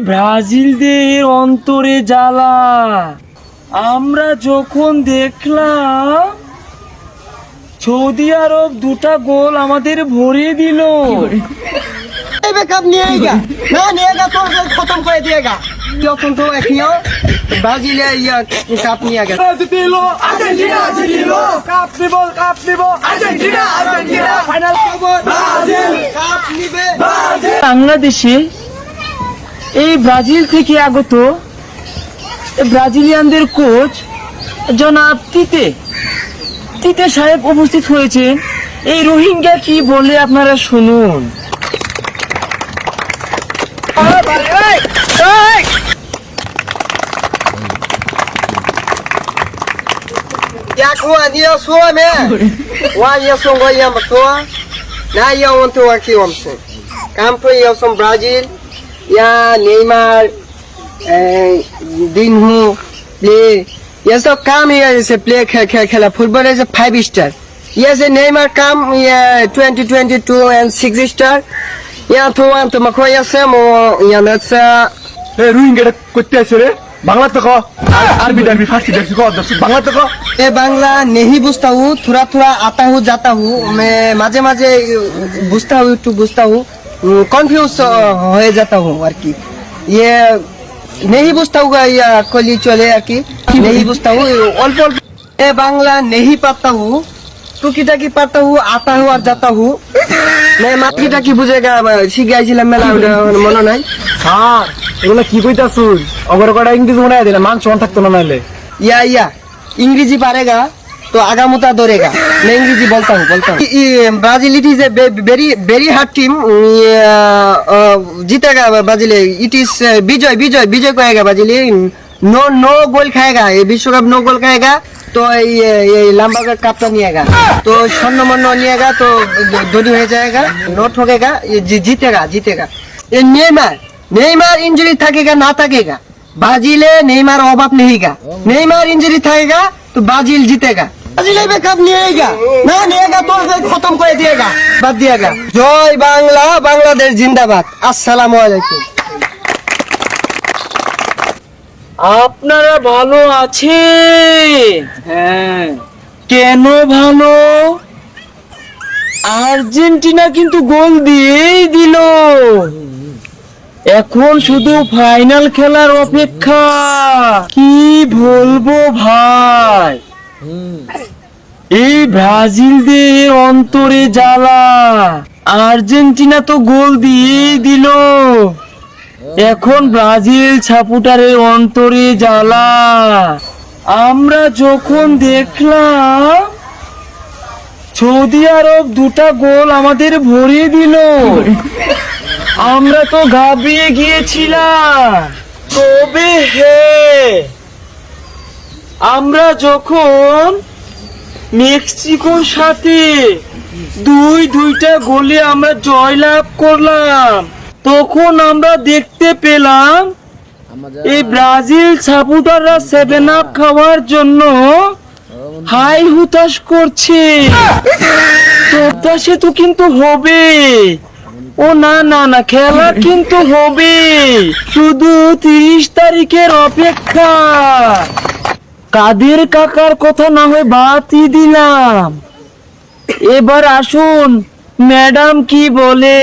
ব্রাজিলদের অন্তরে জ্বালা আমরা যখন দেখলাম সৌদি আরব দুটা গোল আমাদের ভরিয়ে দিল। कब नहीं आएगा ना नहीं आएगा तो खत्म कर देगा क्यों तुम तो क्यों ब्राजील या कप नहीं आएगा দিলো আর্জেন্টিনা জিতিলো কাপ নিবো আর্জেন্টিনা फाइनल ब्राजील कप নিবে বাংলাদেশে এই ব্রাজিল থেকে আগত ব্রাজিলিয়ানদের কোচ জনাব তিতে সাহেব উপস্থিত হয়েছেন। এই রোহিঙ্গা কি বলে আপনারা শুনুন। Ya kuat dia suam me. Wah dia sungguh yang betul. Nah dia untuk wakil omsen. Kampu dia som Brazil. Ya Neymar, Dinho, play. Ya so kam ya se play khela football is a 5 star. Yes Neymar kam ya 2022 and 6 star. Ya to want to makoya samo ya that's রোহিঙ্গাটা করতে আসে রে বাংলা তো আরবি derby ফার্সি derby Bangla তো ये बांग्ला नहीं बुझता हूँ थोड़ा थोड़ा आता हूँ जाता हूँ मैं माझे माझे बुझता हूँ टू बुझता हूँ कन्फ्यूज हो जाता हूँ और की ये नहीं बुझता हूँ या कोली चले की नहीं बुझता हूँ अल्प अल्प ये बांग्ला नहीं पढ़ता हूँ टुकी टाकी पढ़ता हूँ आता हूँ और जाता हूँ मैं माथी टाकी बुझेगा শিখে আইছিলাম মেলা মনে নাই স্যার এগুলো কি কইতাছুন অগর কটা ইংরেজি মনে হয় মান সমান থাকতো না নাইলে या इंग्रेजी पारेगा तो आगामुता दौड़ेगा मैं इंग्रेजी बोलता हूँ Brazil it is a very very hard team जीतेगा Brazil it is Vijay Vijay Vijay कहेगा ब्राजील नो नो गोल खाएगा ये विश्व कप नो गोल खाएगा तो ये लंबा का कप तो नहीं आएगा तो स्वर्ण मन्न नहीं आएगा तो धोनी हो जाएगा नो ठोकेगा ये जीतेगा जीतेगा ये नेमार इंजरी थकेगा ना थकेगा ब्राजील नेमार अभाव नहीं का नेमार इंजरी थाकेगा तो ब्राजील जीतेगा ब्राजील में कब नहीं आएगा ना नहीं आएगा तो खत्म कर दिएगा बात दिएगा जय बांग्ला बांग्लादेश जिंदाबाद अस्सलामु आलाइकुम আপনারা ভালো আছেন? হ্যাঁ। কেন ভালো? আর্জেন্টিনা কিন্তু গোল দিয়েই দিল। এখন শুধু ফাইনাল খেলার অপেক্ষা। কি বলবো ভাই, এই ব্রাজিলদের অন্তরে জ্বালা। আর্জেন্টিনা তো গোল দিয়েই দিল, এখন ব্রাজিল সাপোর্টারের অন্তরে জ্বালা। আমরা যখন দেখলাম সৌদি আরব দুটা গোল আমাদের ভরিয়ে দিল, আমরা তো ঘাবড়িয়ে গিয়েছিলাম। তবে আমরা যখন মেক্সিকোর সাথে দুইটা গোলে আমরা জয়লাভ করলাম, তখন আমরা দেখতে পেলাম এই ব্রাজিল সাপোর্টাররা 7 আপ খাওয়ার জন্য হাই হুতাশ করছে। প্রত্যাশা তো কিন্তু হবে, ও না না না খেলা কিন্তু হবে, শুধু 30 তারিখের অপেক্ষা। কাদের কাকার কথা না হয় বাদই দিলাম, এবার আসুন ম্যাডাম কি বলে।